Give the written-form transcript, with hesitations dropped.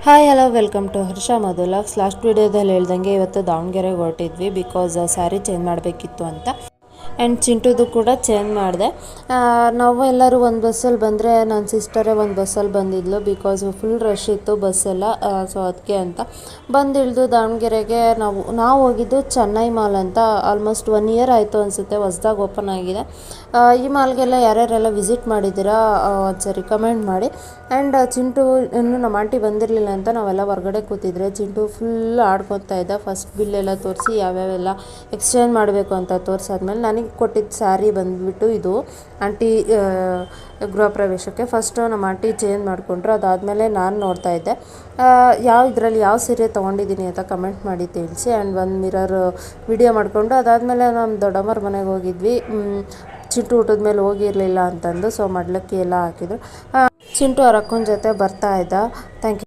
Hi hello welcome to Harsha ಮಧುಲಾಗ್ಸ್. Last ವೀಡಿಯೋದಲ್ಲಿ ಹೇಳ್ದಂಗೆ ಇವತ್ತು ದಾವಣಗೆರೆಗೆ ಹೊರಟಿದ್ವಿ ಬಿಕಾಸ್ ಸ್ಯಾರಿ ಚೇಂಜ್ ಮಾಡಬೇಕಿತ್ತು ಅಂತ. ಆ್ಯಂಡ್ ಚಿಂಟುದು ಕೂಡ ಚೇಂಜ್ ಮಾಡಿದೆ. ನಾವು ಎಲ್ಲರೂ ಒಂದು ಬಸ್ಸಲ್ಲಿ ಬಂದರೆ ನನ್ನ ಸಿಸ್ಟರೇ ಒಂದು ಬಸ್ಸಲ್ಲಿ ಬಂದಿದ್ಲು ಬಿಕಾಸ್ ಫುಲ್ ರಶ್ ಇತ್ತು ಬಸ್ಸೆಲ್ಲ. ಸೊ ಅದಕ್ಕೆ ಅಂತ ಬಂದಿಳಿದು ದಾವಣಗೆರೆಗೆ ನಾವು ಹೋಗಿದ್ದು ಚೆನ್ನೈ ಮಾಲ್ ಅಂತ. ಆಲ್ಮೋಸ್ಟ್ 1 ಇಯರ್ ಆಯಿತು ಅನಿಸುತ್ತೆ, ಹೊಸ್ದಾಗಿ ಓಪನ್ ಆಗಿದೆ. ಈ ಮಾಲ್ಗೆಲ್ಲ ಯಾರ್ಯಾರೆಲ್ಲ ವಿಸಿಟ್ ಮಾಡಿದ್ದೀರಾ ಒಂದ್ಸರಿ ಕಮೆಂಟ್ ಮಾಡಿ. ಆ್ಯಂಡ್ ಚಿಂಟು ಇನ್ನೂ ನಮ್ಮ ಆಂಟಿ ಬಂದಿರಲಿಲ್ಲ ಅಂತ ನಾವೆಲ್ಲ ಹೊರಗಡೆ ಕೂತಿದ್ರೆ ಚಿಂಟು ಫುಲ್ ಆಡ್ಕೊತಾ ಇದ್ದ. ಫಸ್ಟ್ ಬಿಲ್ಲೆಲ್ಲ ತೋರಿಸಿ ಯಾವ್ಯಾವೆಲ್ಲ ಎಕ್ಸ್ಚೇಂಜ್ ಮಾಡಬೇಕು ಅಂತ ತೋರಿಸಾದ್ಮೇಲೆ ನನಗೆ ಕೊಟ್ಟಿದ್ದ ಸ್ಯಾರಿ ಬಂದುಬಿಟ್ಟು ಇದು ಆಂಟಿ ಗೃಹ ಪ್ರವೇಶಕ್ಕೆ. ಫಸ್ಟು ನಮ್ಮ ಆಂಟಿ ಚೇಂಜ್ ಮಾಡಿಕೊಂಡ್ರು, ಅದಾದಮೇಲೆ ನಾನು ನೋಡ್ತಾ ಇದ್ದೆ ಇದರಲ್ಲಿ ಯಾವ ಸೀರೆ ತೊಗೊಂಡಿದ್ದೀನಿ ಅಂತ ಕಮೆಂಟ್ ಮಾಡಿ ತಿಳಿಸಿ. ಆ್ಯಂಡ್ ಒಂದು ಮಿರರ್ ವಿಡಿಯೋ ಮಾಡಿಕೊಂಡು ಅದಾದಮೇಲೆ ನಮ್ಮ ದೊಡ್ಡಮ್ಮರ ಮನೆಗೆ ಹೋಗಿದ್ವಿ. ಚಿಂಟು ಊಟದ ಮೇಲೆ ಹೋಗಿರಲಿಲ್ಲ ಅಂತಂದು, ಸೊ ಮಡ್ಲಕ್ಕಿ ಎಲ್ಲ ಹಾಕಿದ್ರು. ಚಿಂಟು ಅವ್ರ ಅಕ್ಕನ ಜೊತೆ ಬರ್ತಾ ಇದ್ದ. Thank you.